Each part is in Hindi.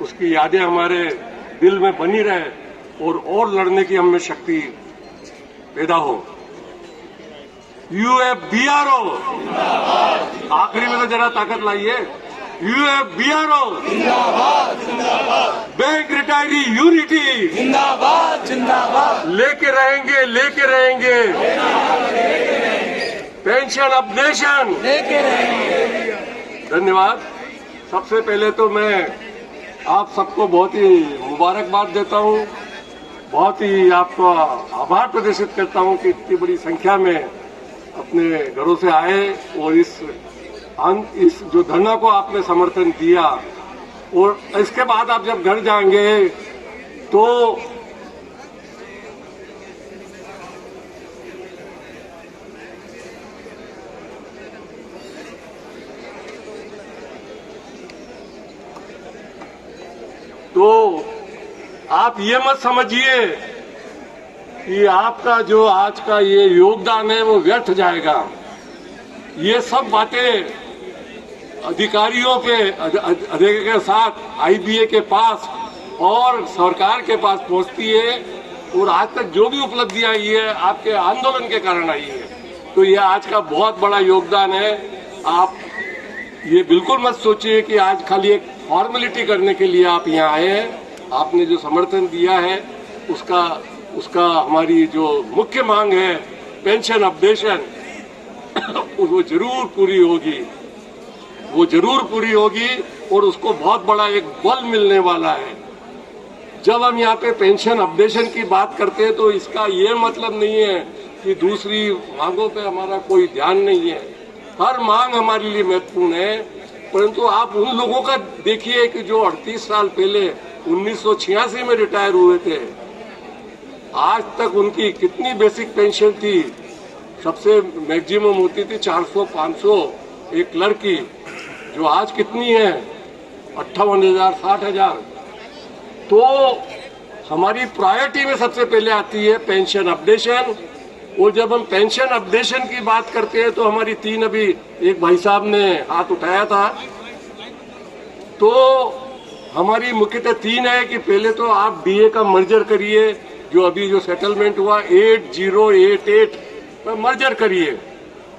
उसकी यादें हमारे दिल में बनी रहे और लड़ने की हम में शक्ति पैदा हो। UFBRO, आखिरी में तो जरा ताकत लाइए। UFBRO, बैंक रिटायरी यूनिटी जिंदाबाद जिंदाबाद, लेके रहेंगे पेंशन अपडेशन लेके रहेंगे। धन्यवाद। सबसे पहले तो मैं आप सबको बहुत ही मुबारकबाद देता हूं, बहुत ही आपका आभार प्रदर्शित करता हूं कि इतनी बड़ी संख्या में अपने घरों से आए और इस जो धरना को आपने समर्थन दिया। और इसके बाद आप जब घर जाएंगे तो आप ये मत समझिए कि आपका जो आज का ये योगदान है वो व्यर्थ जाएगा। ये सब बातें अधिकारियों के साथ IBA के पास और सरकार के पास पहुंचती है और आज तक जो भी उपलब्धियां आई है आपके आंदोलन के कारण आई है। तो ये आज का बहुत बड़ा योगदान है। आप ये बिल्कुल मत सोचिए कि आज खाली एक फॉर्मेलिटी करने के लिए आप यहाँ आए हैं। आपने जो समर्थन दिया है उसका हमारी जो मुख्य मांग है पेंशन अपडेशन वो जरूर पूरी होगी और उसको बहुत बड़ा एक बल मिलने वाला है। जब हम यहाँ पे पेंशन अपडेशन की बात करते हैं तो इसका ये मतलब नहीं है कि दूसरी मांगों पे हमारा कोई ध्यान नहीं है। हर मांग हमारे लिए महत्वपूर्ण है, परंतु आप उन लोगों का देखिए कि जो 38 साल पहले 1986 में रिटायर हुए थे, आज तक उनकी कितनी बेसिक पेंशन थी। सबसे मैक्सिमम होती थी 400-500 एक क्लर्क की, जो आज कितनी है 58,000 60,000। तो हमारी प्रायोरिटी में सबसे पहले आती है पेंशन अपडेशन। और जब हम पेंशन अपडेशन की बात करते हैं तो हमारी 3 अभी एक भाई साहब ने हाथ उठाया था, तो हमारी मुख्यतः 3 है कि पहले तो आप DA का मर्जर करिए, जो अभी जो सेटलमेंट हुआ 8088 पर मर्जर करिए।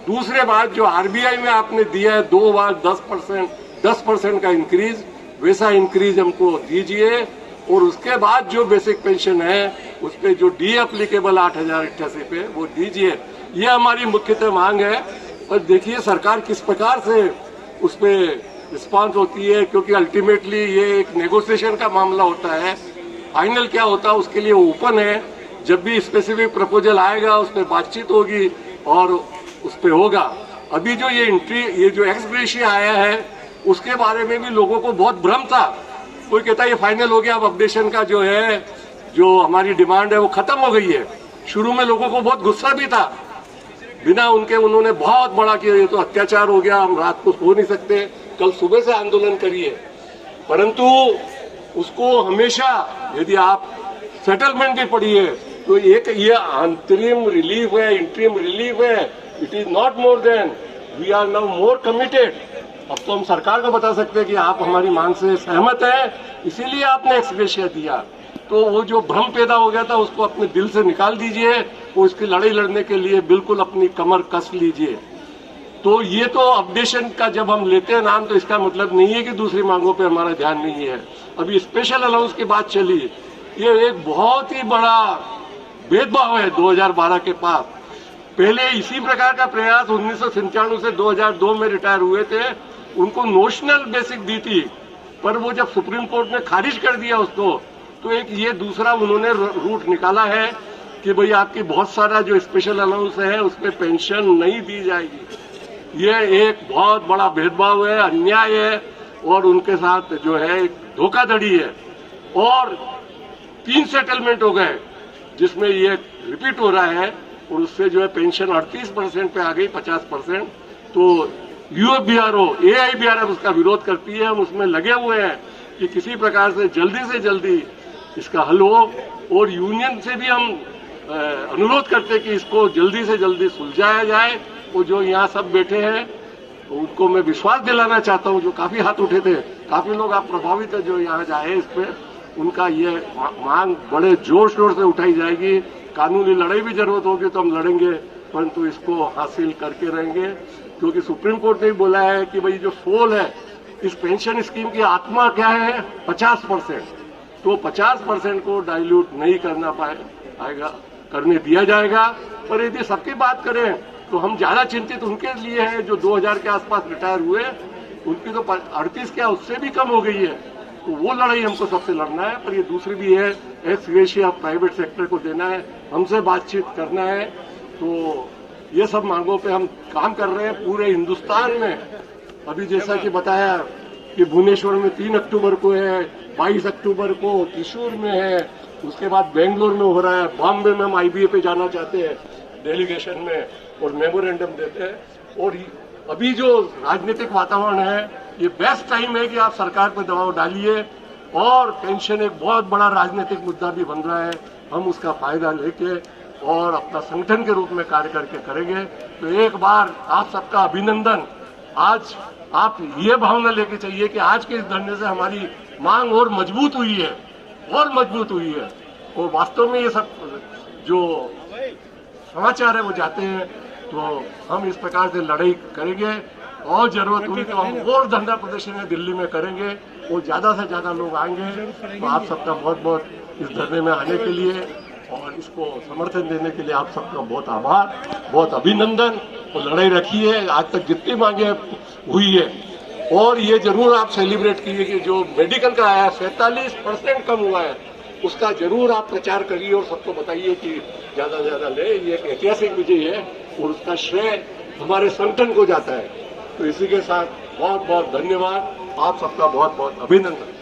दूसरे बात जो RBI में आपने दिया है 2 बार 10% का इंक्रीज, वैसा इंक्रीज हमको दीजिए। और उसके बाद जो बेसिक पेंशन है उस पर जो DA एप्लीकेबल 8,088 पे वो दीजिए। ये हमारी मुख्यतः मांग है। और देखिए सरकार किस प्रकार से उस पर रिस्पॉन्स होती है, क्योंकि अल्टीमेटली ये एक नेगोशिएशन का मामला होता है। फाइनल क्या होता है उसके लिए ओपन है। जब भी स्पेसिफिक प्रपोजल आएगा उस पर बातचीत होगी और उस पर होगा। अभी जो ये जो एक्स ग्रेशिया आया है उसके बारे में भी लोगों को बहुत भ्रम था। कोई कहता है ये फाइनल हो गया, अब अपडेशन का जो है जो हमारी डिमांड है वो खत्म हो गई है। शुरू में लोगों को बहुत गुस्सा भी था, बिना उनके उन्होंने बहुत बड़ा किया ये तो अत्याचार हो गया, हम रात को सो नहीं सकते, कल सुबह से आंदोलन करिए। परंतु उसको हमेशा यदि आप सेटलमेंट भी पढ़िए तो एक ये अंतरिम रिलीफ है, इंटरिम रिलीफ है। It is not more than, we are now more committed. अब तो हम सरकार को बता सकते हैं कि आप हमारी मांग से सहमत हैं, इसीलिए आपने एक्स ग्रेशिया दिया। तो वो जो भ्रम पैदा हो गया था उसको अपने दिल से निकाल दीजिए और इसकी लड़ाई लड़ने के लिए बिल्कुल अपनी कमर कस लीजिए। तो ये तो अपडेशन का जब हम लेते हैं नाम तो इसका मतलब नहीं है कि दूसरी मांगों पे हमारा ध्यान नहीं है। अभी स्पेशल अलाउंस की बात चली, ये एक बहुत ही बड़ा भेदभाव है 2012 के पास। पहले इसी प्रकार का प्रयास 1997 से 2002 में रिटायर हुए थे, उनको नोशनल बेसिक दी थी, पर वो जब सुप्रीम कोर्ट ने खारिज कर दिया उसको, तो एक ये दूसरा उन्होंने रूट निकाला है कि भाई आपकी बहुत सारा जो स्पेशल अलाउंस है उस पर पेंशन नहीं दी जाएगी। ये एक बहुत बड़ा भेदभाव है, अन्याय है और उनके साथ जो है धोखाधड़ी है। और 3 सेटलमेंट हो गए जिसमें ये रिपीट हो रहा है और उससे जो है पेंशन 38% पे आ गई 50%। तो UFBRO AIBRF उसका विरोध करती है। हम उसमें लगे हुए हैं कि किसी प्रकार से जल्दी इसका हल हो और यूनियन से भी हम अनुरोध करते हैं कि इसको जल्दी से जल्दी सुलझाया जाए। और जो यहाँ सब बैठे हैं तो उनको मैं विश्वास दिलाना चाहता हूं, जो काफी हाथ उठे थे, काफी लोग आप प्रभावित है जो यहाँ आए इस पे, उनका ये मांग बड़े जोर शोर से उठाई जाएगी। कानूनी लड़ाई भी जरूरत होगी तो हम लड़ेंगे, परंतु इसको हासिल करके रहेंगे, क्योंकि सुप्रीम कोर्ट ने बोला है कि भाई जो सोल है इस पेंशन स्कीम की आत्मा क्या है 50%, तो 50% को डाइल्यूट नहीं करना पाएगा, करने दिया जाएगा। पर यदि सबकी बात करें तो हम ज्यादा चिंतित उनके लिए हैं जो 2000 के आसपास रिटायर हुए, उनकी तो 38 क्या उससे भी कम हो गई है, तो वो लड़ाई हमको सबसे लड़ना है। पर ये दूसरी भी है, एक्स ग्रेशिया प्राइवेट सेक्टर को देना है, हमसे बातचीत करना है। तो ये सब मांगों पे हम काम कर रहे हैं पूरे हिंदुस्तान में। अभी जैसा कि बताया कि भुवनेश्वर में 3 अक्टूबर को है, 22 अक्टूबर को त्रिशूर में है, उसके बाद बेंगलोर में हो रहा है, बॉम्बे में हम IBA पे जाना चाहते हैं डेलीगेशन में और मेमोरेंडम देते हैं। और अभी जो राजनीतिक वातावरण है, ये बेस्ट टाइम है कि आप सरकार पर दबाव डालिए, और पेंशन एक बहुत बड़ा राजनीतिक मुद्दा भी बन रहा है, हम उसका फायदा लेके और अपना संगठन के रूप में कार्य करके करेंगे। तो एक बार आप सबका अभिनंदन। आज आप ये भावना लेके चाहिए कि आज के इस धरने से हमारी मांग और मजबूत हुई है, और मजबूत हुई है, और वास्तव में ये सब जो समाचार है वो जाते हैं। तो हम इस प्रकार से लड़ाई करेंगे, और जरूरत हुई तो हम और धरना प्रदर्शन दिल्ली में करेंगे, और ज्यादा से ज्यादा लोग आएंगे। तो आप सबका बहुत बहुत इस धरने में आने के लिए और इसको समर्थन देने के लिए आप सबका बहुत आभार, बहुत अभिनंदन। और लड़ाई रखिए, आज तक जितनी मांगे हुई है, और ये जरूर आप सेलिब्रेट कीजिए कि जो मेडिकल का आया 47% कम हुआ है, उसका जरूर आप प्रचार करिए और सबको बताइए कि ज्यादा से ज्यादा ले। ये एक ऐतिहासिक विजय है और उसका श्रेय हमारे संगठन को जाता है। तो इसी के साथ बहुत बहुत धन्यवाद, आप सबका बहुत बहुत अभिनंदन।